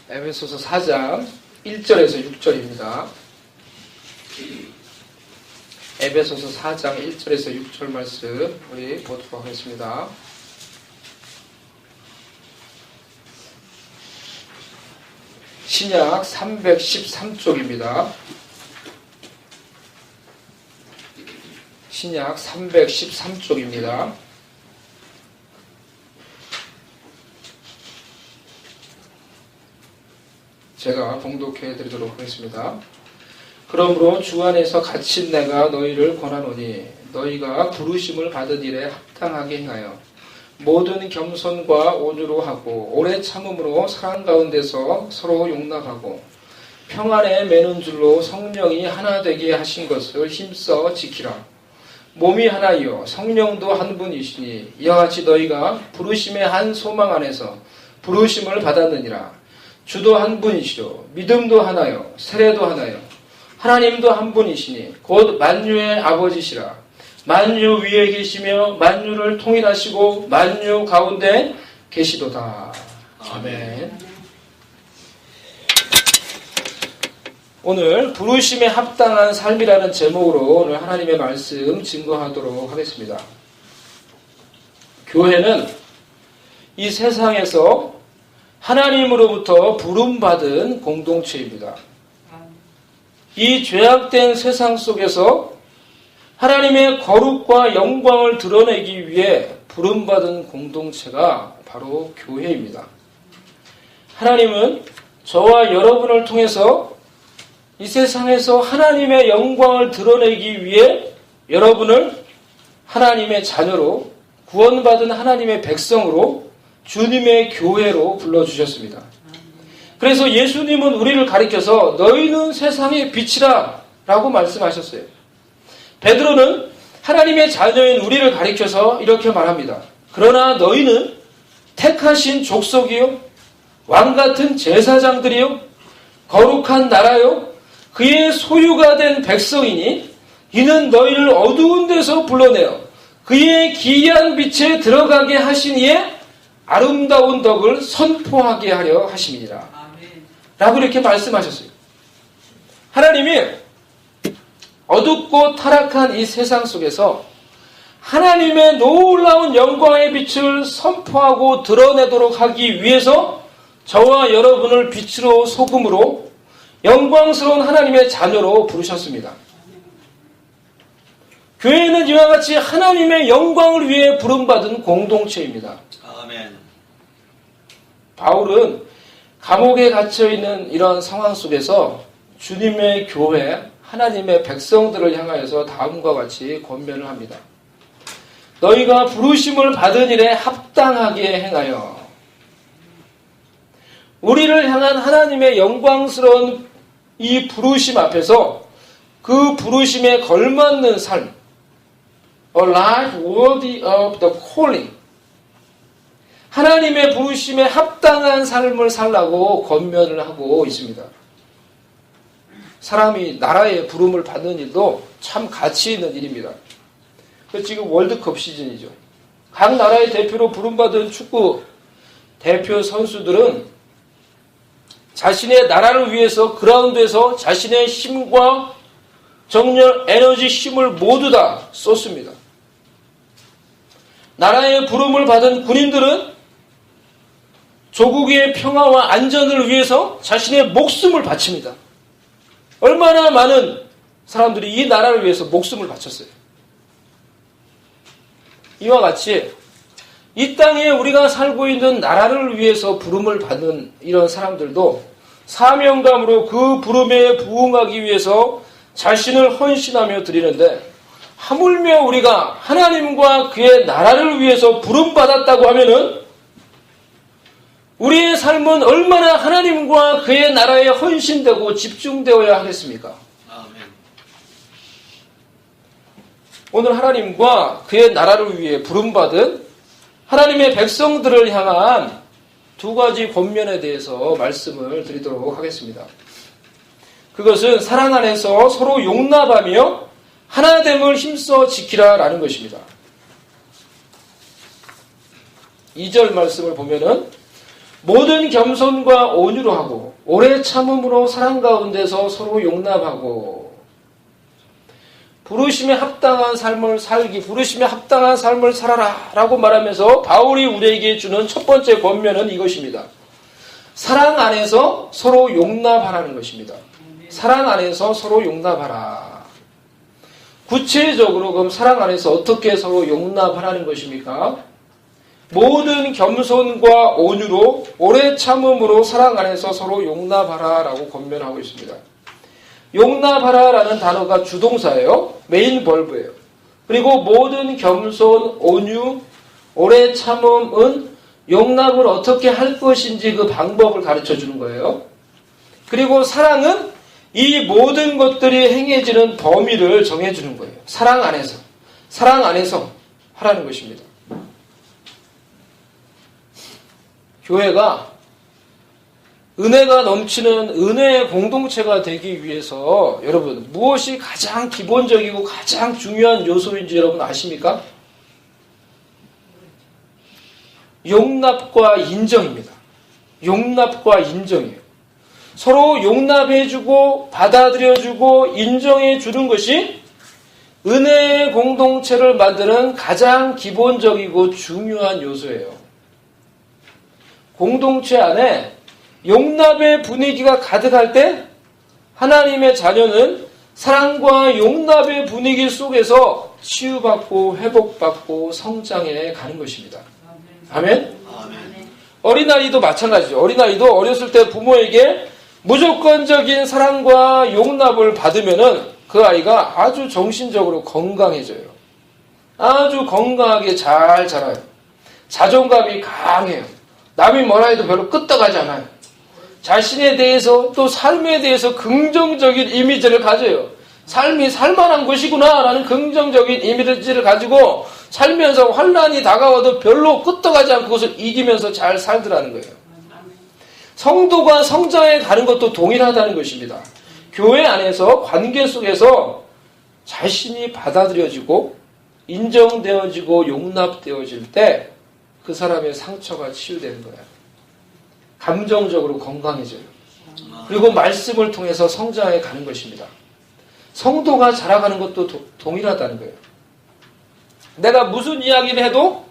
에베소서 4장 1절에서 6절입니다. 에베소서 4장 1절에서 6절 말씀 우리 보도록 하겠습니다. 신약 313쪽입니다. 신약 313쪽입니다. 제가 봉독해 드리도록 하겠습니다. 그러므로 주 안에서 갇힌 내가 너희를 권하노니 너희가 부르심을 받은 일에 합당하게 행하여 모든 겸손과 온유로 하고 오래 참음으로 사랑 가운데서 서로 용납하고 평안에 매는 줄로 성령이 하나 되게 하신 것을 힘써 지키라. 몸이 하나이요 성령도 한 분이시니 이와 같이 너희가 부르심의 한 소망 안에서 부르심을 받았느니라. 주도 한 분이시요 믿음도 하나요 세례도 하나요 하나님도 한 분이시니 곧 만유의 아버지시라. 만유 위에 계시며 만유를 통일하시고 만유 가운데 계시도다. 아멘. 오늘 부르심에 합당한 삶이라는 제목으로 오늘 하나님의 말씀 증거하도록 하겠습니다. 교회는 이 세상에서 하나님으로부터 부름받은 공동체입니다. 이 죄악된 세상 속에서 하나님의 거룩과 영광을 드러내기 위해 부름받은 공동체가 바로 교회입니다. 하나님은 저와 여러분을 통해서 이 세상에서 하나님의 영광을 드러내기 위해 여러분을 하나님의 자녀로 구원받은 하나님의 백성으로 주님의 교회로 불러주셨습니다. 그래서 예수님은 우리를 가리켜서 너희는 세상의 빛이라 라고 말씀하셨어요. 베드로는 하나님의 자녀인 우리를 가리켜서 이렇게 말합니다. 그러나 너희는 택하신 족속이요 왕같은 제사장들이요 거룩한 나라요 그의 소유가 된 백성이니 이는 너희를 어두운 데서 불러내어 그의 기이한 빛에 들어가게 하신 이의 아름다운 덕을 선포하게 하려 하심이니라. 라고 이렇게 말씀하셨어요. 하나님이 어둡고 타락한 이 세상 속에서 하나님의 놀라운 영광의 빛을 선포하고 드러내도록 하기 위해서 저와 여러분을 빛으로 소금으로 영광스러운 하나님의 자녀로 부르셨습니다. 교회는 이와 같이 하나님의 영광을 위해 부름받은 공동체입니다. 아멘. 바울은 감옥에 갇혀있는 이런 상황 속에서 주님의 교회, 하나님의 백성들을 향하여서 다음과 같이 권면을 합니다. 너희가 부르심을 받은 일에 합당하게 행하여 우리를 향한 하나님의 영광스러운 이 부르심 앞에서 그 부르심에 걸맞는 삶, A life worthy of the calling, 하나님의 부르심에 합당한 삶을 살라고 권면을 하고 있습니다. 사람이 나라의 부름을 받는 일도 참 가치 있는 일입니다. 지금 월드컵 시즌이죠. 각 나라의 대표로 부름받은 축구 대표 선수들은 자신의 나라를 위해서 그라운드에서 자신의 힘과 정열, 에너지, 힘을 모두 다 쏟습니다. 나라의 부름을 받은 군인들은 조국의 평화와 안전을 위해서 자신의 목숨을 바칩니다. 얼마나 많은 사람들이 이 나라를 위해서 목숨을 바쳤어요. 이와 같이 이 땅에 우리가 살고 있는 나라를 위해서 부름을 받는 이런 사람들도 사명감으로 그 부름에 부응하기 위해서 자신을 헌신하며 드리는데, 하물며 우리가 하나님과 그의 나라를 위해서 부름받았다고 하면은 우리의 삶은 얼마나 하나님과 그의 나라에 헌신되고 집중되어야 하겠습니까? 아멘. 오늘 하나님과 그의 나라를 위해 부름받은 하나님의 백성들을 향한 두 가지 권면에 대해서 말씀을 드리도록 하겠습니다. 그것은 사랑 안에서 서로 용납하며 하나됨을 힘써 지키라라는 것입니다. 2절 말씀을 보면은 모든 겸손과 온유로 하고 오래 참음으로 사랑 가운데서 서로 용납하고 부르심에 합당한 삶을 살기, 부르심에 합당한 삶을 살아라 라고 말하면서 바울이 우리에게 주는 첫 번째 권면은 이것입니다. 사랑 안에서 서로 용납하라는 것입니다. 사랑 안에서 서로 용납하라. 구체적으로 그럼 사랑 안에서 어떻게 서로 용납하라는 것입니까? 모든 겸손과 온유로 오래 참음으로 사랑 안에서 서로 용납하라 라고 권면하고 있습니다. 용납하라 라는 단어가 주동사예요. 메인 벌브예요. 그리고 모든 겸손, 온유, 오래 참음은 용납을 어떻게 할 것인지 그 방법을 가르쳐 주는 거예요. 그리고 사랑은 이 모든 것들이 행해지는 범위를 정해주는 거예요. 사랑 안에서 하라는 것입니다. 교회가 은혜가 넘치는 은혜의 공동체가 되기 위해서 여러분 무엇이 가장 기본적이고 가장 중요한 요소인지 여러분 아십니까? 용납과 인정입니다. 용납과 인정이에요. 서로 용납해주고 받아들여주고 인정해주는 것이 은혜의 공동체를 만드는 가장 기본적이고 중요한 요소예요. 공동체 안에 용납의 분위기가 가득할 때 하나님의 자녀는 사랑과 용납의 분위기 속에서 치유받고 회복받고 성장해 가는 것입니다. 아멘? 어린아이도 마찬가지죠. 어린아이도 어렸을 때 부모에게 무조건적인 사랑과 용납을 받으면은 그 아이가 아주 정신적으로 건강해져요. 아주 건강하게 잘 자라요. 자존감이 강해요. 남이 뭐라 해도 별로 끄떡하지 않아요. 자신에 대해서 또 삶에 대해서 긍정적인 이미지를 가져요. 삶이 살만한 것이구나 라는 긍정적인 이미지를 가지고 살면서 환난이 다가와도 별로 끄떡하지 않고 그것을 이기면서 잘 살더라는 거예요. 성도가 성장해 가는 것도 동일하다는 것입니다. 교회 안에서 관계 속에서 자신이 받아들여지고 인정되어지고 용납되어질 때 그 사람의 상처가 치유되는 거예요. 감정적으로 건강해져요. 그리고 말씀을 통해서 성장해 가는 것입니다. 성도가 자라가는 것도 동일하다는 거예요. 내가 무슨 이야기를 해도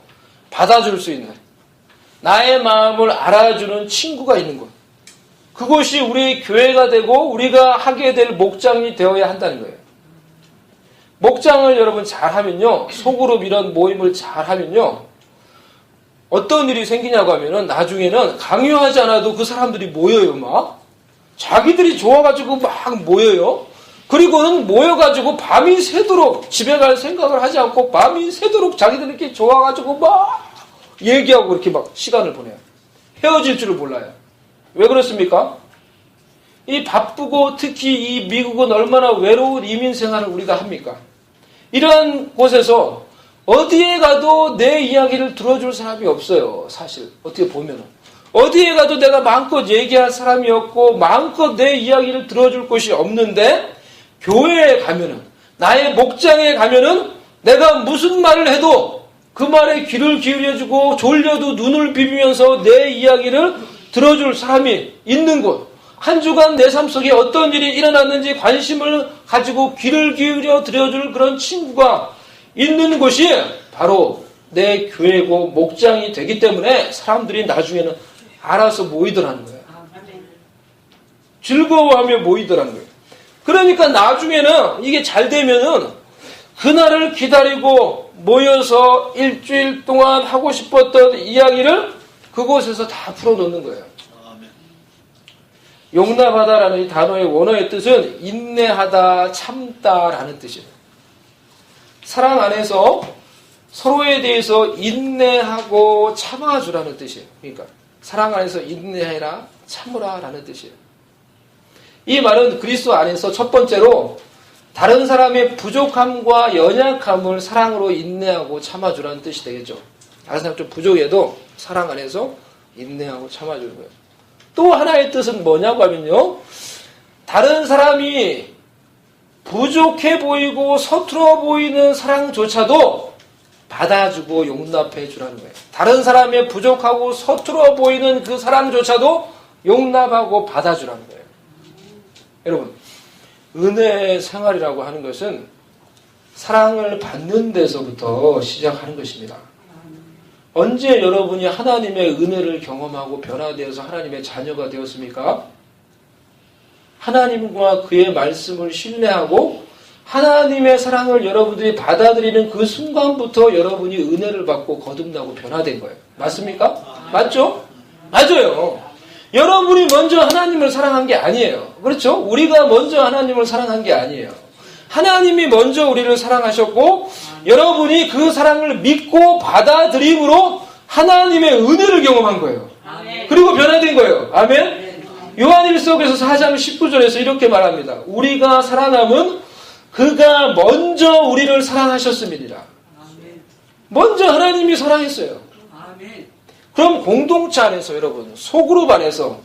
받아줄 수 있는 나의 마음을 알아주는 친구가 있는 것. 그것이 우리의 교회가 되고 우리가 하게 될 목장이 되어야 한다는 거예요. 목장을 여러분 잘하면요. 소그룹 이런 모임을 잘하면요. 어떤 일이 생기냐고 하면은 나중에는 강요하지 않아도 그 사람들이 모여요. 막 자기들이 좋아가지고 막 모여요. 그리고는 모여가지고 밤이 새도록 집에 갈 생각을 하지 않고 밤이 새도록 자기들끼리 좋아가지고 막 얘기하고 이렇게 막 시간을 보내요. 헤어질 줄을 몰라요. 왜 그렇습니까? 이 바쁘고 특히 이 미국은 얼마나 외로운 이민 생활을 우리가 합니까? 이러한 곳에서 어디에 가도 내 이야기를 들어줄 사람이 없어요. 사실 어떻게 보면은 어디에 가도 내가 마음껏 얘기할 사람이 없고 마음껏 내 이야기를 들어줄 곳이 없는데 교회에 가면은 나의 목장에 가면은 내가 무슨 말을 해도 그 말에 귀를 기울여주고 졸려도 눈을 비비면서 내 이야기를 들어줄 사람이 있는 곳. 한 주간 내 삶 속에 어떤 일이 일어났는지 관심을 가지고 귀를 기울여 들어줄 그런 친구가 있는 곳이 바로 내 교회고 목장이 되기 때문에 사람들이 나중에는 알아서 모이더라는 거예요. 즐거워하며 모이더라는 거예요. 그러니까 나중에는 이게 잘 되면은 그날을 기다리고 모여서 일주일 동안 하고 싶었던 이야기를 그곳에서 다 풀어놓는 거예요. 용납하다라는 이 단어의 원어의 뜻은 인내하다, 참다라는 뜻이에요. 사랑 안에서 서로에 대해서 인내하고 참아주라는 뜻이에요. 그러니까 사랑 안에서 인내해라, 참으라라는 뜻이에요. 이 말은 그리스도 안에서 첫 번째로 다른 사람의 부족함과 연약함을 사랑으로 인내하고 참아주라는 뜻이 되겠죠. 다른 사람 좀 부족해도 사랑 안에서 인내하고 참아주는 거예요. 또 하나의 뜻은 뭐냐고 하면요. 다른 사람이 부족해 보이고 서툴어 보이는 사랑조차도 받아주고 용납해 주라는 거예요. 다른 사람의 부족하고 서툴어 보이는 그 사랑조차도 용납하고 받아주라는 거예요. 여러분, 은혜 생활이라고 하는 것은 사랑을 받는 데서부터 시작하는 것입니다. 언제 여러분이 하나님의 은혜를 경험하고 변화되어서 하나님의 자녀가 되었습니까? 하나님과 그의 말씀을 신뢰하고 하나님의 사랑을 여러분들이 받아들이는 그 순간부터 여러분이 은혜를 받고 거듭나고 변화된 거예요. 맞습니까? 맞죠? 맞아요. 여러분이 먼저 하나님을 사랑한 게 아니에요. 그렇죠? 우리가 먼저 하나님을 사랑한 게 아니에요. 하나님이 먼저 우리를 사랑하셨고 여러분이 그 사랑을 믿고 받아들임으로 하나님의 은혜를 경험한 거예요. 그리고 변화된 거예요. 아멘? 요한일서에서 4장 19절에서 이렇게 말합니다. 우리가 살아남은 그가 먼저 우리를 사랑하셨습니다. 먼저 하나님이 사랑했어요. 그럼 공동체 안에서 여러분, 소그룹 안에서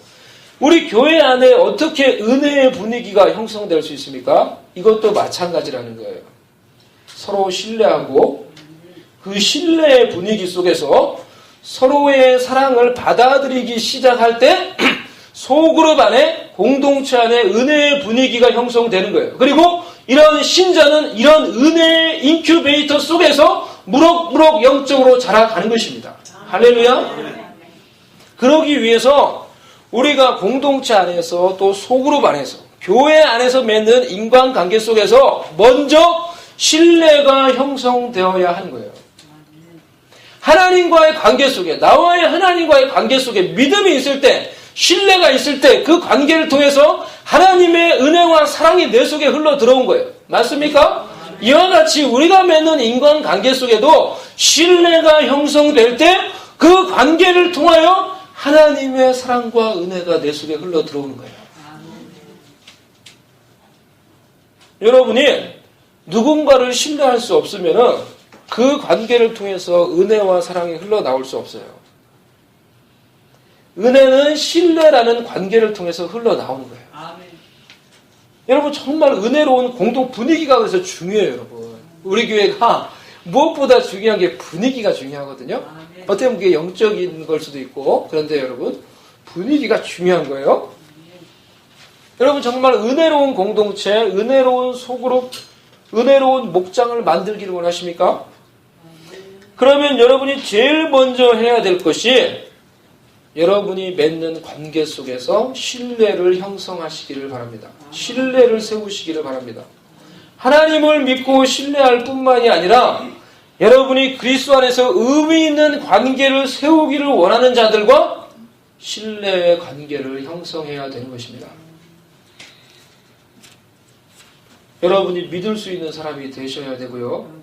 우리 교회 안에 어떻게 은혜의 분위기가 형성될 수 있습니까? 이것도 마찬가지라는 거예요. 서로 신뢰하고 그 신뢰의 분위기 속에서 서로의 사랑을 받아들이기 시작할 때 소그룹 안에 공동체 안에 은혜의 분위기가 형성되는 거예요. 그리고 이런 신자는 이런 은혜의 인큐베이터 속에서 무럭무럭 영적으로 자라가는 것입니다. 할렐루야. 그러기 위해서 우리가 공동체 안에서 또 소그룹 안에서 교회 안에서 맺는 인간관계 속에서 먼저 신뢰가 형성되어야 하는 거예요. 하나님과의 관계 속에, 나와의 하나님과의 관계 속에 믿음이 있을 때, 신뢰가 있을 때 그 관계를 통해서 하나님의 은혜와 사랑이 내 속에 흘러 들어온 거예요. 맞습니까? 이와 같이 우리가 맺는 인간관계 속에도 신뢰가 형성될 때 그 관계를 통하여 하나님의 사랑과 은혜가 내 속에 흘러 들어오는 거예요. 여러분이 누군가를 신뢰할 수 없으면 그 관계를 통해서 은혜와 사랑이 흘러나올 수 없어요. 은혜는 신뢰라는 관계를 통해서 흘러나오는 거예요. 여러분 정말 은혜로운 공동 분위기가 그래서 중요해요. 여러분 우리 교회가 무엇보다 중요한 게 분위기가 중요하거든요. 어떻게 보면 그게 영적인 걸 수도 있고 그런데 여러분 분위기가 중요한 거예요. 여러분 정말 은혜로운 공동체, 은혜로운 소그룹, 은혜로운 목장을 만들기를 원하십니까? 그러면 여러분이 제일 먼저 해야 될 것이 여러분이 맺는 관계 속에서 신뢰를 형성하시기를 바랍니다. 신뢰를 세우시기를 바랍니다. 하나님을 믿고 신뢰할 뿐만이 아니라 여러분이 그리스도 안에서 의미 있는 관계를 세우기를 원하는 자들과 신뢰의 관계를 형성해야 되는 것입니다. 여러분이 믿을 수 있는 사람이 되셔야 되고요.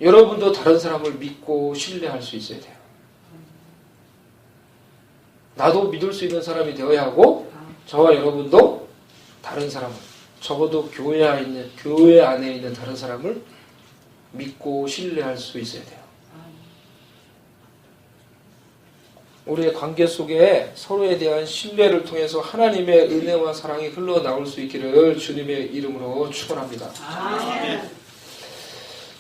여러분도 다른 사람을 믿고 신뢰할 수 있어야 돼요. 나도 믿을 수 있는 사람이 되어야 하고 저와 여러분도 다른 사람을 적어도 교회 안에 있는 다른 사람을 믿고 신뢰할 수 있어야 돼요. 우리의 관계 속에 서로에 대한 신뢰를 통해서 하나님의 은혜와 사랑이 흘러나올 수 있기를 주님의 이름으로 축원합니다.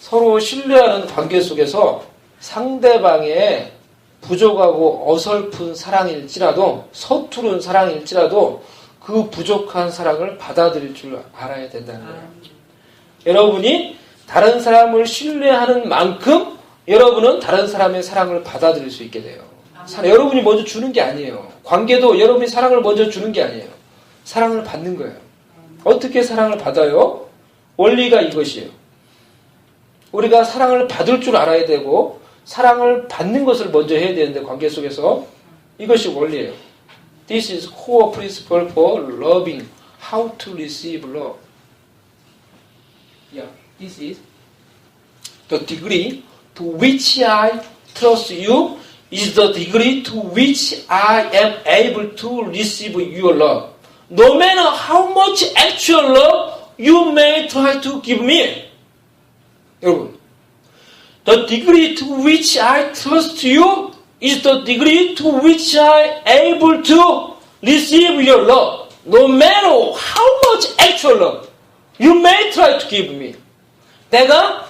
서로 신뢰하는 관계 속에서 상대방의 부족하고 어설픈 사랑일지라도 서투른 사랑일지라도 그 부족한 사랑을 받아들일 줄 알아야 된다는 거예요. 여러분이 다른 사람을 신뢰하는 만큼 여러분은 다른 사람의 사랑을 받아들일 수 있게 돼요. 여러분이 먼저 주는 게 아니에요. 관계도 여러분이 사랑을 먼저 주는 게 아니에요. 사랑을 받는 거예요. 어떻게 사랑을 받아요? 원리가 이것이에요. 우리가 사랑을 받을 줄 알아야 되고 사랑을 받는 것을 먼저 해야 되는데 관계 속에서 이것이 원리예요. This is core principle for loving. How to receive love. Yeah, this is the degree to which I trust you is the degree to which I am able to receive your love. No matter how much actual love you may try to give me. 여러분, the degree to which I trust you is the degree to which I am able to receive your love. No matter how much actual love you may try to give me. 내가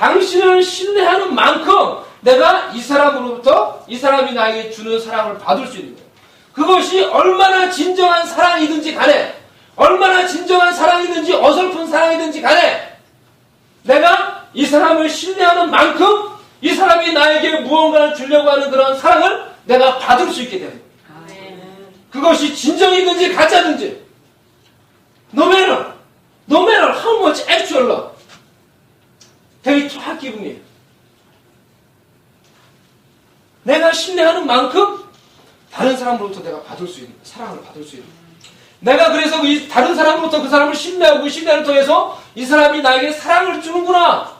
당신을 신뢰하는 만큼 내가 이 사람으로부터 이 사람이 나에게 주는 사랑을 받을 수 있는 거예요. 그것이 얼마나 진정한 사랑이든지 간에, 얼마나 진정한 사랑이든지 어설픈 사랑이든지 간에 내가 이 사람을 신뢰하는 만큼 이 사람이 나에게 무언가를 주려고 하는 그런 사랑을 내가 받을 수 있게 되는 거예요. 그것이 진정이든지 가짜든지 no matter how much actual love, they try to give me. 내가 신뢰하는 만큼 다른 사람으로부터 내가 받을 수 있는, 사랑을 받을 수 있는. 내가 그래서 이 다른 사람으로부터 그 사람을 신뢰하고 신뢰를 통해서 이 사람이 나에게 사랑을 주는구나.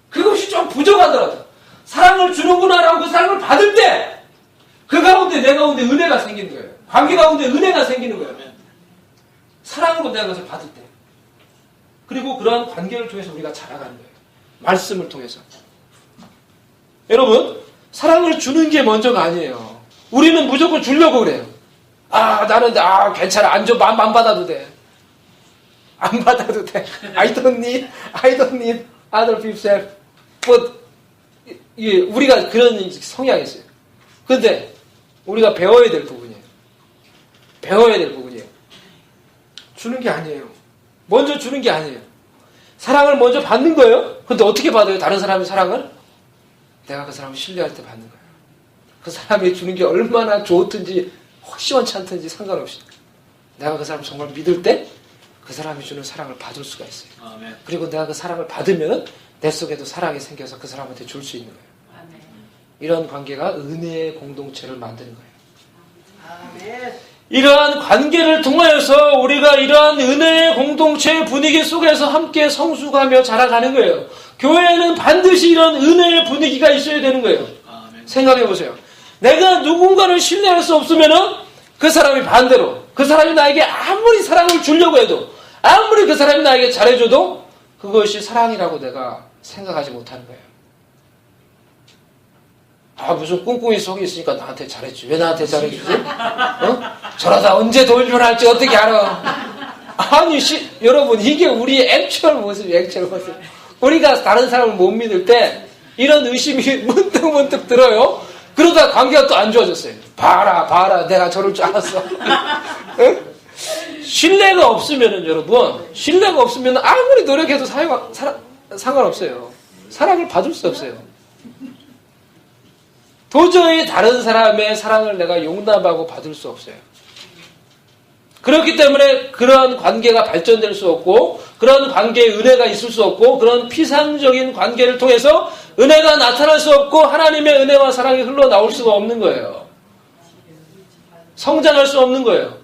그것이 좀 부족하더라도 사랑을 주는구나라고 그 사랑을 받을 때 그 가운데 내 가운데 은혜가 생기는 거예요. 관계 가운데 은혜가 생기는 거예요. 사랑으로 내가 그것을 받을 때. 그리고 그러한 관계를 통해서 우리가 자라가는 거예요. 말씀을 통해서. 여러분, 사랑을 주는 게 먼저가 아니에요. 우리는 무조건 주려고 그래요. 나는 괜찮아. 안 줘. 안 받아도 돼. 안 받아도 돼. I don't need other people's help. But, 우리가 그런 성향이 있어요. 근데, 우리가 배워야 될 부분이에요. 배워야 될 부분이에요. 주는 게 아니에요. 먼저 주는 게 아니에요. 사랑을 먼저 받는 거예요. 근데 어떻게 받아요? 다른 사람의 사랑을? 내가 그 사람을 신뢰할 때 받는 거예요. 그 사람이 주는 게 얼마나 좋든지 시원치 않든지 상관없이 내가 그 사람을 정말 믿을 때 그 사람이 주는 사랑을 받을 수가 있어요. 아멘. 그리고 내가 그 사랑을 받으면 내 속에도 사랑이 생겨서 그 사람한테 줄 수 있는 거예요. 아멘. 이런 관계가 은혜의 공동체를 만드는 거예요. 아멘. 이러한 관계를 통하여서 우리가 이러한 은혜의 공동체의 분위기 속에서 함께 성숙하며 자라가는 거예요. 교회에는 반드시 이런 은혜의 분위기가 있어야 되는 거예요. 아멘. 생각해 보세요. 내가 누군가를 신뢰할 수 없으면은 그 사람이 반대로 그 사람이 나에게 아무리 사랑을 주려고 해도 아무리 그 사람이 나에게 잘해줘도 그것이 사랑이라고 내가 생각하지 못하는 거예요. 무슨 꿍꿍이 속에 있으니까 나한테 잘해주지. 왜 나한테 잘해주지? 저러다 언제 돌변할지 어떻게 알아? 아니, 여러분, 이게 우리의 액츄얼 모습이에요, 액츄얼 모습. 우리가 다른 사람을 못 믿을 때 이런 의심이 문득문득 들어요. 그러다 관계가 또 안 좋아졌어요. 봐라, 내가 저럴 줄 알았어. 응? 신뢰가 없으면은, 여러분, 신뢰가 없으면 아무리 노력해도 상관없어요. 사랑을 받을 수 없어요. 도저히 다른 사람의 사랑을 내가 용납하고 받을 수 없어요. 그렇기 때문에 그런 관계가 발전될 수 없고 그런 관계에 은혜가 있을 수 없고 그런 피상적인 관계를 통해서 은혜가 나타날 수 없고 하나님의 은혜와 사랑이 흘러나올 수가 없는 거예요. 성장할 수 없는 거예요.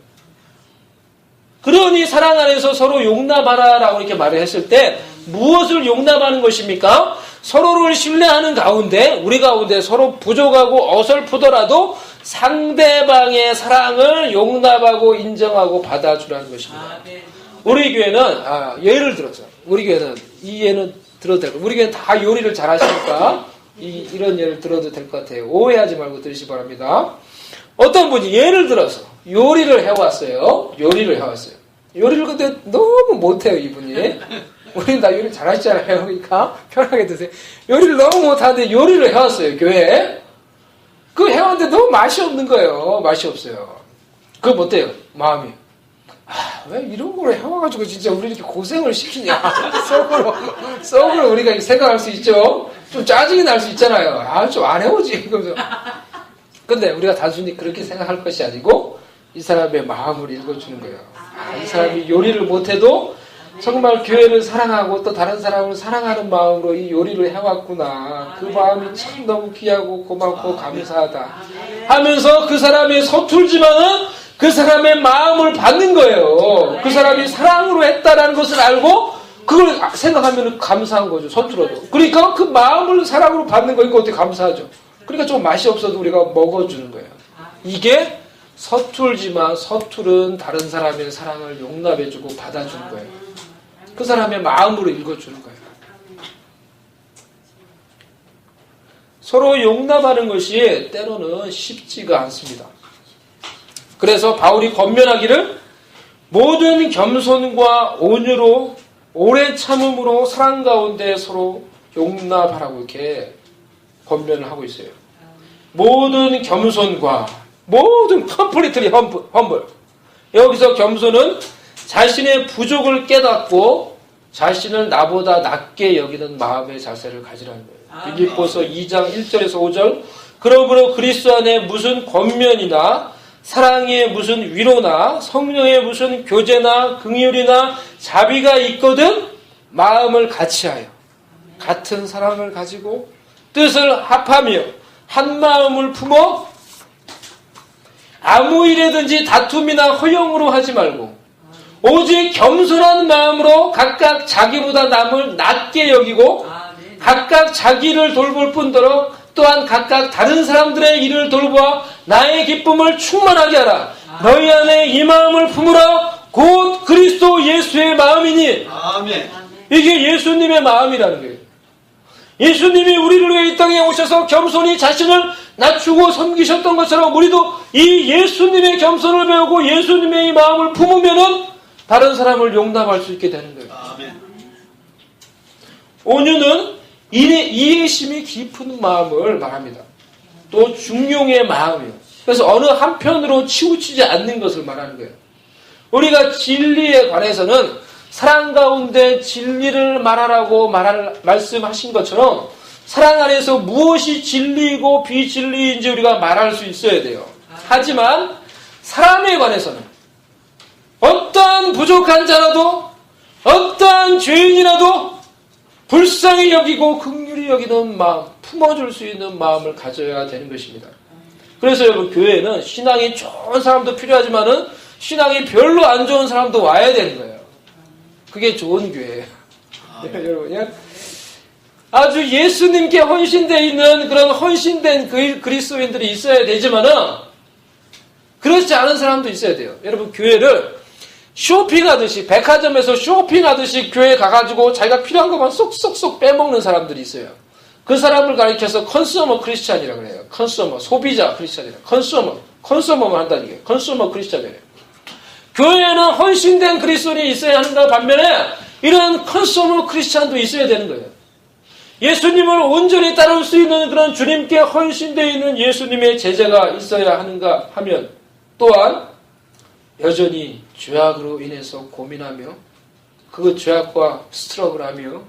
그러니 사랑 안에서 서로 용납하라라고 이렇게 말을 했을 때 무엇을 용납하는 것입니까? 서로를 신뢰하는 가운데 우리 가운데 서로 부족하고 어설프더라도 상대방의 사랑을 용납하고 인정하고 받아주라는 것입니다. 우리 교회는 예를 들어서 우리 교회는 이 예는 들어도 될 거예요. 우리 교회는 다 요리를 잘 하시니까 이런 예를 들어도 될 것 같아요. 오해하지 말고 들으시기 바랍니다. 어떤 분이 예를 들어서 요리를 해왔어요. 요리를 근데 너무 못해요, 이분이. 우리는 다 요리 잘하시잖아요. 그러니까 편하게 드세요. 요리를 너무 못하는데 요리를 해왔어요, 교회에. 그 해왔는데 너무 맛이 없는 거예요. 맛이 없어요. 그럼 어때요? 마음이. 왜 이런 걸 해와가지고 진짜 우리 이렇게 고생을 시키냐. 속으로 우리가 생각할 수 있죠. 좀 짜증이 날 수 있잖아요. 좀 안 해오지. 그러면서. 근데 우리가 단순히 그렇게 생각할 것이 아니고 이 사람의 마음을 읽어주는 거예요. 이 사람이 요리를 못해도 정말 교회를 사랑하고 또 다른 사람을 사랑하는 마음으로 이 요리를 해왔구나. 그 마음이 참 너무 귀하고 고맙고 감사하다 하면서 그 사람이 서툴지만은 그 사람의 마음을 받는 거예요. 그 사람이 사랑으로 했다라는 것을 알고 그걸 생각하면 감사한 거죠. 서툴어도. 그러니까 그 마음을 사랑으로 받는 거니까 어떻게 감사하죠. 그러니까 좀 맛이 없어도 우리가 먹어주는 거예요. 이게 서툴지만 서툴은 다른 사람의 사랑을 용납해주고 받아주는 거예요. 그 사람의 마음으로 읽어주는 거예요. 서로 용납하는 것이 때로는 쉽지가 않습니다. 그래서 바울이 권면하기를 모든 겸손과 온유로 오래 참음으로 사랑 가운데 서로 용납하라고 이렇게 권면을 하고 있어요. 모든 겸손과 모든 컴플리트리 험블. 여기서 겸손은 자신의 부족을 깨닫고 자신을 나보다 낮게 여기는 마음의 자세를 가지라는 거예요. 빌립보서 2장 1절에서 5절. 그러므로 그리스도 안에 무슨 권면이나 사랑의 무슨 위로나 성령의 무슨 교제나 긍휼이나 자비가 있거든 마음을 같이하여 같은 사랑을 가지고 뜻을 합하며 한 마음을 품어 아무 일에든지 다툼이나 허용으로 하지 말고 오직 겸손한 마음으로 각각 자기보다 남을 낮게 여기고 각각 자기를 돌볼 뿐더러 또한 각각 다른 사람들의 일을 돌보아 나의 기쁨을 충만하게 하라. 너희 안에 이 마음을 품으라. 곧 그리스도 예수의 마음이니. 아멘. 이게 예수님의 마음이라는 거예요. 예수님이 우리를 위해 이 땅에 오셔서 겸손히 자신을 낮추고 섬기셨던 것처럼 우리도 이 예수님의 겸손을 배우고 예수님의 이 마음을 품으면은 다른 사람을 용납할 수 있게 되는 거예요. 아멘. 온유는 이해심이 깊은 마음을 말합니다. 또 중용의 마음이요. 그래서 어느 한편으로 치우치지 않는 것을 말하는 거예요. 우리가 진리에 관해서는 사랑 가운데 진리를 말하라고 말씀하신 것처럼 사랑 안에서 무엇이 진리이고 비진리인지 우리가 말할 수 있어야 돼요. 하지만 사람에 관해서는 어떠한 부족한 자라도 어떠한 죄인이라도 불쌍히 여기고 긍휼히 여기는 마음, 품어줄 수 있는 마음을 가져야 되는 것입니다. 그래서 여러분 교회에는 신앙이 좋은 사람도 필요하지만은 신앙이 별로 안 좋은 사람도 와야 되는 거예요. 그게 좋은 교회예요. 여러분, 아주 예수님께 헌신되어 있는 그런 헌신된 그리스도인들이 있어야 되지만은 그렇지 않은 사람도 있어야 돼요. 여러분 교회를 쇼핑하듯이 백화점에서 쇼핑하듯이 교회에 가가지고 자기가 필요한 것만 쏙쏙쏙 빼먹는 사람들이 있어요. 그 사람을 가리켜서 컨슈머 크리스찬이라고 그래요. 컨슈머, 소비자 크리스찬이라. 컨슈머만 한다는 게 컨슈머 크리스찬이래요. 교회에는 헌신된 그리스도인이 있어야 하는가 반면에 이런 컨슈머 크리스찬도 있어야 되는 거예요. 예수님을 온전히 따를 수 있는 그런 주님께 헌신되어 있는 예수님의 제자가 있어야 하는가 하면 또한 여전히 죄악으로 인해서 고민하며 그 죄악과 스트러글하며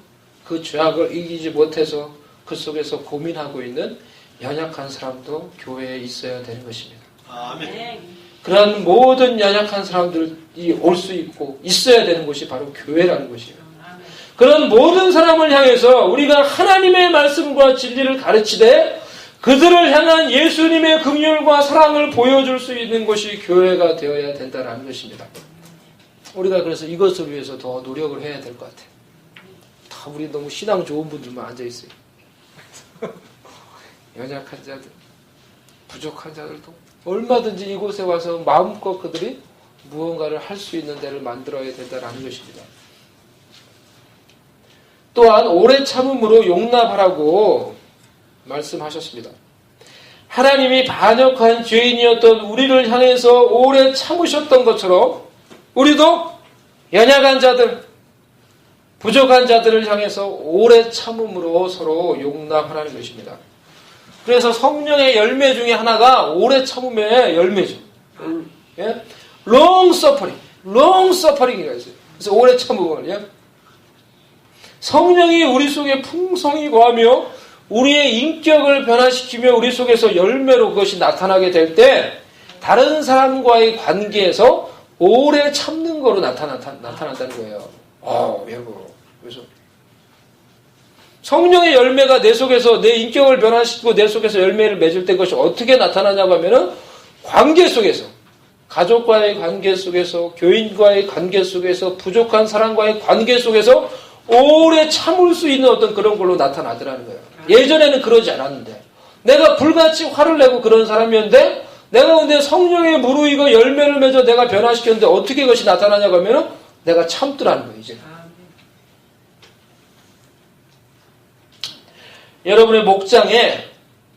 그 죄악을 이기지 못해서 그 속에서 고민하고 있는 연약한 사람도 교회에 있어야 되는 것입니다. 아멘. 그러한 모든 연약한 사람들이 올 수 있고 있어야 되는 곳이 바로 교회라는 것이에요. 그런 모든 사람을 향해서 우리가 하나님의 말씀과 진리를 가르치되 그들을 향한 예수님의 긍휼과 사랑을 보여줄 수 있는 곳이 교회가 되어야 된다는 것입니다. 우리가 그래서 이것을 위해서 더 노력을 해야 될 것 같아요. 다 우리 너무 신앙 좋은 분들만 앉아있어요. 연약한 자들, 부족한 자들도 얼마든지 이곳에 와서 마음껏 그들이 무언가를 할 수 있는 데를 만들어야 된다는 것입니다. 또한 오래 참음으로 용납하라고 말씀하셨습니다. 하나님이 반역한 죄인이었던 우리를 향해서 오래 참으셨던 것처럼 우리도 연약한 자들, 부족한 자들을 향해서 오래 참음으로 서로 용납하라는 것입니다. 그래서 성령의 열매 중에 하나가 오래 참음의 열매죠. 예? long suffering이라고 했어요. 그래서 오래 참음을, 예? 성령이 우리 속에 풍성히 거하며 우리의 인격을 변화시키며 우리 속에서 열매로 그것이 나타나게 될 때 다른 사람과의 관계에서 오래 참는 거로 나타난다는 거예요. 여러분. 그래서 성령의 열매가 내 속에서 내 인격을 변화시키고 내 속에서 열매를 맺을 때 그것이 어떻게 나타나냐고 하면은 관계 속에서 가족과의 관계 속에서 교인과의 관계 속에서 부족한 사람과의 관계 속에서 오래 참을 수 있는 어떤 그런 걸로 나타나더라는 거예요. 예전에는 그러지 않았는데 내가 불같이 화를 내고 그런 사람이었는데 내가 근데 성령에 무르익어 열매를 맺어 내가 변화시켰는데 어떻게 그것이 나타나냐고 하면은 내가 참더라는 거예요. 이제 여러분의 목장에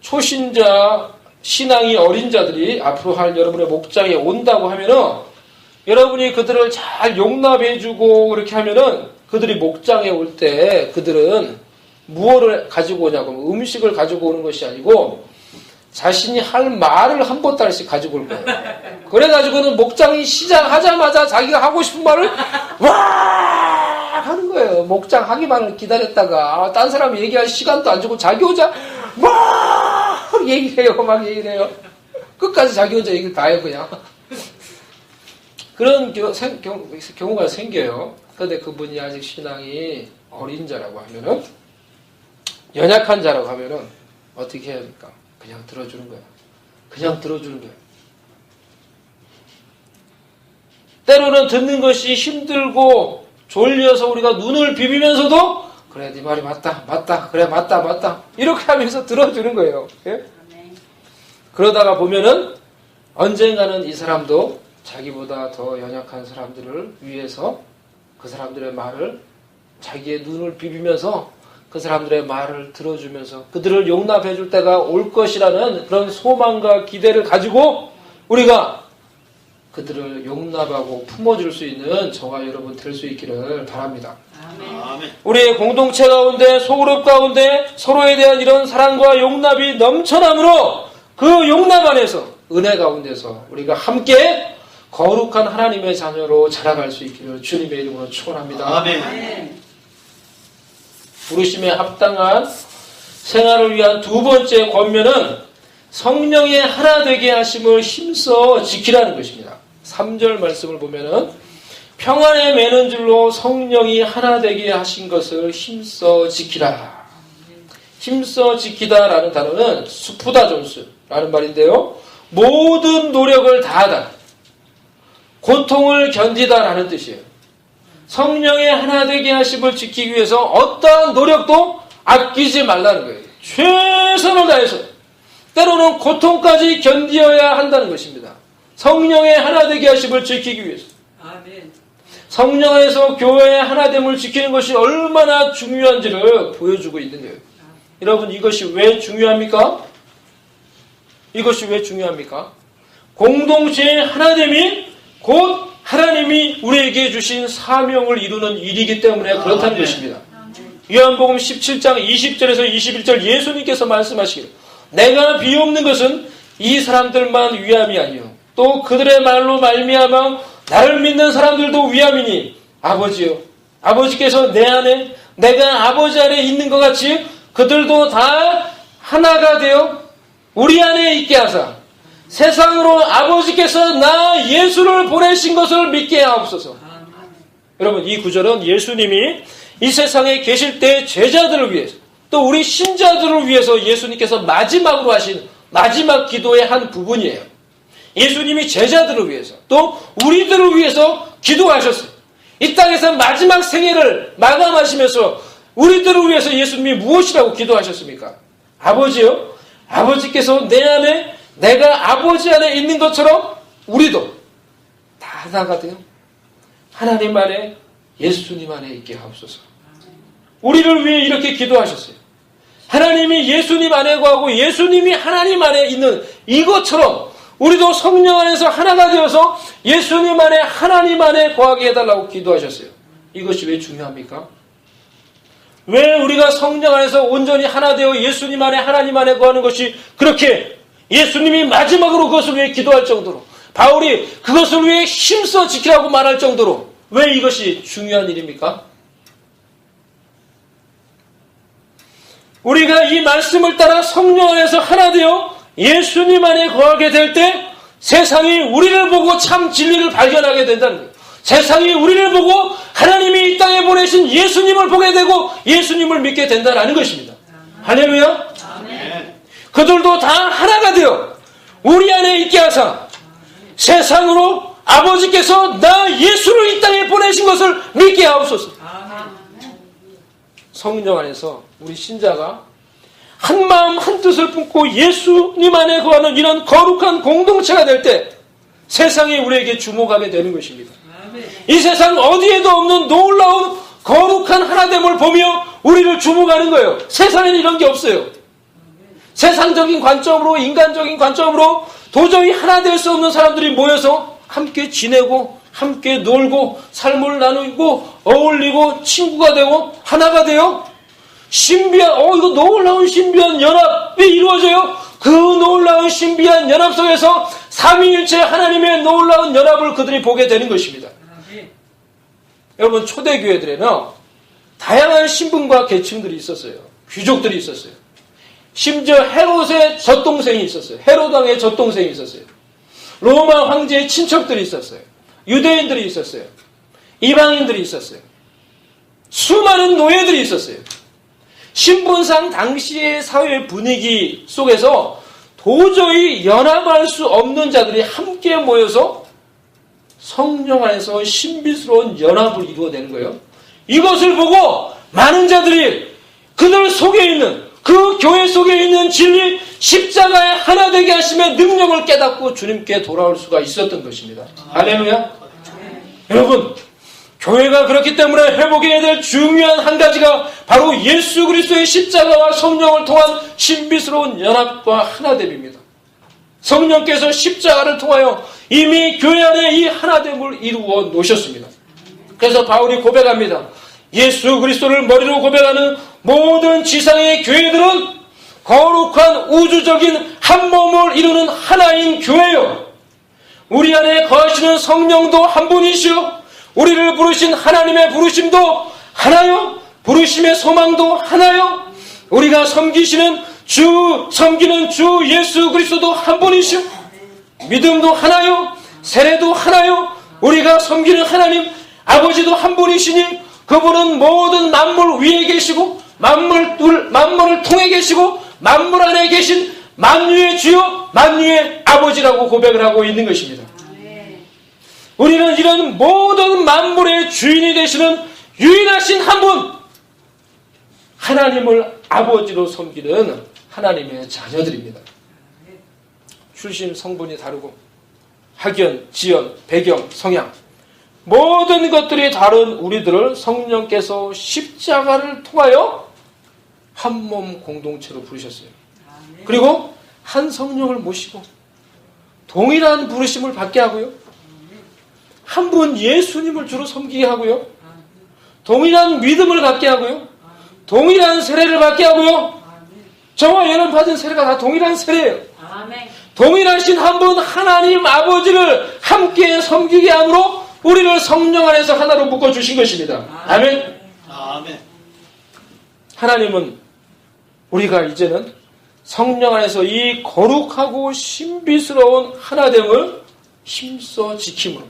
초신자 신앙이 어린 자들이 앞으로 할 여러분의 목장에 온다고 하면은 여러분이 그들을 잘 용납해주고 그렇게 하면은 그들이 목장에 올 때 그들은 무엇을 가지고 오냐고 음식을 가지고 오는 것이 아니고 자신이 할 말을 한 보따리씩 가지고 올 거예요. 그래가지고는 목장이 시작하자마자 자기가 하고 싶은 말을 와 하는 거예요. 목장 하기만을 기다렸다가 딴 사람이 얘기할 시간도 안 주고 자기 혼자 막 얘기를 해요. 막 얘기를 해요. 끝까지 자기 혼자 얘기를 다 해요. 그냥. 그런 경우가 생겨요. 그런데 그분이 아직 신앙이 어린 자라고 하면은 연약한 자라고 하면은 어떻게 해야 합니까? 그냥 들어주는 거야. 그냥 들어주는 거야. 때로는 듣는 것이 힘들고 졸려서 우리가 눈을 비비면서도 그래 네 말이 맞다 그래 맞다 이렇게 하면서 들어주는 거예요. 예? 그러다가 보면은 언젠가는 이 사람도 자기보다 더 연약한 사람들을 위해서 그 사람들의 말을 자기의 눈을 비비면서 그 사람들의 말을 들어주면서 그들을 용납해 줄 때가 올 것이라는 그런 소망과 기대를 가지고 우리가 그들을 용납하고 품어줄 수 있는 저와 여러분 될 수 있기를 바랍니다. 아멘. 우리의 공동체 가운데 소그룹 가운데 서로에 대한 이런 사랑과 용납이 넘쳐나므로 그 용납 안에서 은혜 가운데서 우리가 함께 거룩한 하나님의 자녀로 자라갈 수 있기를 주님의 이름으로 축원합니다. 아멘. 부르심에 합당한 생활을 위한 두 번째 권면은 성령의 하나 되게 하심을 힘써 지키라는 것입니다. 3절 말씀을 보면은 평안에 매는 줄로 성령이 하나 되게 하신 것을 힘써 지키라. 힘써 지키다라는 단어는 수푸다 존스라는 말인데요. 모든 노력을 다하다. 고통을 견디다라는 뜻이에요. 성령의 하나 되게 하심을 지키기 위해서 어떠한 노력도 아끼지 말라는 거예요. 최선을 다해서 때로는 고통까지 견디어야 한다는 것입니다. 성령의 하나 되게 하심을 지키기 위해서. 아멘. 성령 안에서 교회의 하나됨을 지키는 것이 얼마나 중요한지를 보여주고 있는 거예요. 여러분 이것이 왜 중요합니까? 이것이 왜 중요합니까? 공동체의 하나됨이 곧 하나님이 우리에게 주신 사명을 이루는 일이기 때문에 그렇다는 것입니다. 요한복음 17장 20절에서 21절 예수님께서 말씀하시기를 내가 비옵는 것은 이 사람들만 위함이 아니요 또 그들의 말로 말미암아 나를 믿는 사람들도 위함이니 아버지요 아버지께서 내 안에 내가 아버지 안에 있는 것 같이 그들도 다 하나가 되어 우리 안에 있게 하사 세상으로 아버지께서 나 예수를 보내신 것을 믿게 하옵소서. 여러분 이 구절은 예수님이 이 세상에 계실 때 제자들을 위해서 또 우리 신자들을 위해서 예수님께서 마지막으로 하신 마지막 기도의 한 부분이에요. 예수님이 제자들을 위해서 또 우리들을 위해서 기도하셨어요. 이 땅에서 마지막 생애를 마감하시면서 우리들을 위해서 예수님이 무엇이라고 기도하셨습니까? 아버지요 아버지께서 내 안에 내가 아버지 안에 있는 것처럼 우리도 다 하나가 돼요. 하나님 안에 예수님 안에 있게 하옵소서. 우리를 위해 이렇게 기도하셨어요. 하나님이 예수님 안에 거하고 예수님이 하나님 안에 있는 이것처럼 우리도 성령 안에서 하나가 되어서 예수님 안에 하나님 안에 거하게 해달라고 기도하셨어요. 이것이 왜 중요합니까? 왜 우리가 성령 안에서 온전히 하나 되어 예수님 안에 하나님 안에 거하는 것이 그렇게 예수님이 마지막으로 그것을 위해 기도할 정도로 바울이 그것을 위해 힘써 지키라고 말할 정도로 왜 이것이 중요한 일입니까? 우리가 이 말씀을 따라 성령 안에서 하나 되어 예수님 안에 거하게 될 때 세상이 우리를 보고 참 진리를 발견하게 된다는 거예요. 세상이 우리를 보고 하나님이 이 땅에 보내신 예수님을 보게 되고 예수님을 믿게 된다는 것입니다. 할렐루야. 그들도 다 하나가 되어 우리 안에 있게 하사 세상으로 아버지께서 나 예수를 이 땅에 보내신 것을 믿게 하옵소서. 성령 안에서 우리 신자가 한 마음 한 뜻을 품고 예수님 안에 거하는 이런 거룩한 공동체가 될 때 세상이 우리에게 주목하게 되는 것입니다. 이 세상 어디에도 없는 놀라운 거룩한 하나됨을 보며 우리를 주목하는 거예요. 세상에는 이런 게 없어요. 세상적인 관점으로 인간적인 관점으로 도저히 하나 될 수 없는 사람들이 모여서 함께 지내고 함께 놀고 삶을 나누고 어울리고 친구가 되고 하나가 되어 신비한, 이거 놀라운 신비한 연합이 이루어져요. 그 놀라운 신비한 연합 속에서 삼위일체 하나님의 놀라운 연합을 그들이 보게 되는 것입니다. 여러분, 초대교회들에는 다양한 신분과 계층들이 있었어요. 귀족들이 있었어요. 심지어 헤롯의 젖동생이 있었어요. 헤롯 왕의 젖동생이 있었어요. 로마 황제의 친척들이 있었어요. 유대인들이 있었어요. 이방인들이 있었어요. 수많은 노예들이 있었어요. 신분상 당시의 사회 분위기 속에서 도저히 연합할 수 없는 자들이 함께 모여서 성령 안에서 신비스러운 연합을 이루어내는 거예요. 이것을 보고 많은 자들이 그들 속에 있는, 그 교회 속에 있는 진리, 십자가의 하나 되게 하심의 능력을 깨닫고 주님께 돌아올 수가 있었던 것입니다. 할렐루야. 여러분, 교회가 그렇기 때문에 회복해야 될 중요한 한 가지가 바로 예수 그리스도의 십자가와 성령을 통한 신비스러운 연합과 하나됨입니다. 성령께서 십자가를 통하여 이미 교회 안에 이 하나됨을 이루어 놓으셨습니다. 그래서 바울이 고백합니다. 예수 그리스도를 머리로 고백하는 모든 지상의 교회들은 거룩한 우주적인 한 몸을 이루는 하나인 교회요. 우리 안에 거하시는 성령도 한 분이시요. 우리를 부르신 하나님의 부르심도 하나요. 부르심의 소망도 하나요. 우리가 섬기는 주 예수 그리스도도 한 분이시요. 믿음도 하나요. 세례도 하나요. 우리가 섬기는 하나님 아버지도 한 분이시니 그분은 모든 만물 위에 계시고 만물을 통해 계시고 만물 안에 계신 만유의 주요 만유의 아버지라고 고백을 하고 있는 것입니다. 우리는 이런 모든 만물의 주인이 되시는 유일하신 한 분, 하나님을 아버지로 섬기는 하나님의 자녀들입니다. 출신 성분이 다르고 학연, 지연, 배경, 성향 모든 것들이 다른 우리들을 성령께서 십자가를 통하여 한 몸 공동체로 부르셨어요. 그리고 한 성령을 모시고 동일한 부르심을 받게 하고요. 한 분 예수님을 주로 섬기게 하고요. 동일한 믿음을 갖게 하고요. 동일한 세례를 받게 하고요. 저와 여러분 받은 세례가 다 동일한 세례예요. 동일하신 한 분 하나님 아버지를 함께 섬기게 함으로 우리를 성령 안에서 하나로 묶어주신 것입니다. 아멘. 아멘. 하나님은 우리가 이제는 성령 안에서 이 거룩하고 신비스러운 하나됨을 힘써 지킴으로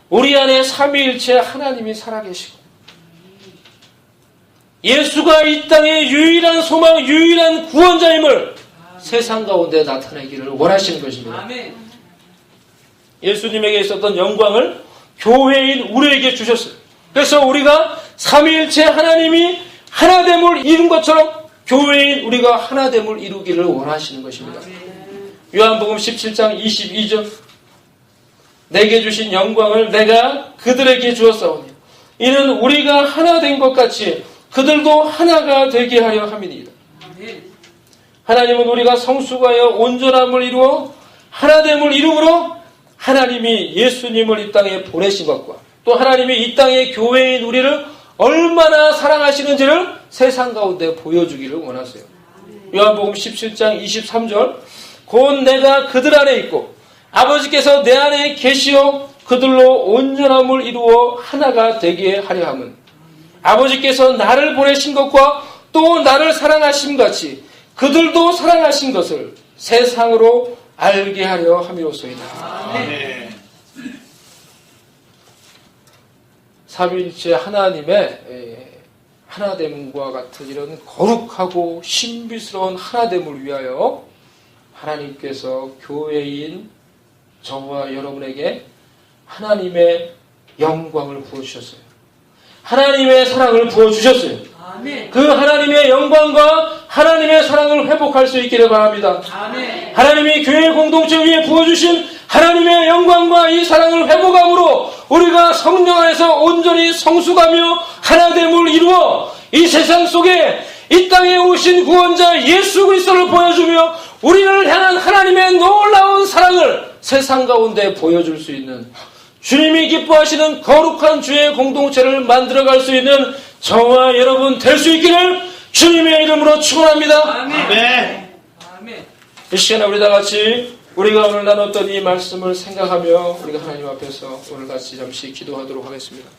우리 안에 삼위일체 하나님이 살아계시고 예수가 이 땅의 유일한 소망, 유일한 구원자임을 세상 가운데 나타내기를 원하시는 것입니다. 아멘. 예수님에게 있었던 영광을 교회인 우리에게 주셨어요. 그래서 우리가 삼위일체 하나님이 하나됨을 이룬 것처럼 교회인 우리가 하나됨을 이루기를 원하시는 것입니다. 요한복음 17장 22절 내게 주신 영광을 내가 그들에게 주었사오니 이는 우리가 하나 된 것 같이 그들도 하나가 되게 하려 함이니이다. 하나님은 우리가 성숙하여 온전함을 이루어 하나됨을 이루므로 하나님이 예수님을 이 땅에 보내신 것과 또 하나님이 이 땅의 교회인 우리를 얼마나 사랑하시는지를 세상 가운데 보여주기를 원하세요. 요한복음 17장 23절 곧 내가 그들 안에 있고 아버지께서 내 안에 계시어 그들로 온전함을 이루어 하나가 되게 하려 함은 아버지께서 나를 보내신 것과 또 나를 사랑하심 같이 그들도 사랑하신 것을 세상으로 알게 하려 함이로소이다. 아멘. 삼위일체 하나님의 하나됨과 같은 이런 거룩하고 신비스러운 하나됨을 위하여 하나님께서 교회인 저와 여러분에게 하나님의 영광을 부어주셨어요. 하나님의 사랑을 부어주셨어요. 아멘. 그 하나님의 영광과 하나님의 사랑을 회복할 수 있기를 바랍니다. 아멘. 하나님이 교회 공동체 위에 부어주신 하나님의 영광과 이 사랑을 회복함으로 우리가 성령 안에서 온전히 성숙하며 하나됨을 이루어 이 세상 속에 이 땅에 오신 구원자 예수 그리스도를 보여주며 우리를 향한 하나님의 놀라운 사랑을 세상 가운데 보여줄 수 있는 주님이 기뻐하시는 거룩한 주의 공동체를 만들어갈 수 있는 저와 여러분 될 수 있기를 주님의 이름으로 축원합니다. 아멘. 이 시간에 우리 다 같이 우리가 오늘 나눴던 이 말씀을 생각하며 우리가 하나님 앞에서 오늘 같이 잠시 기도하도록 하겠습니다.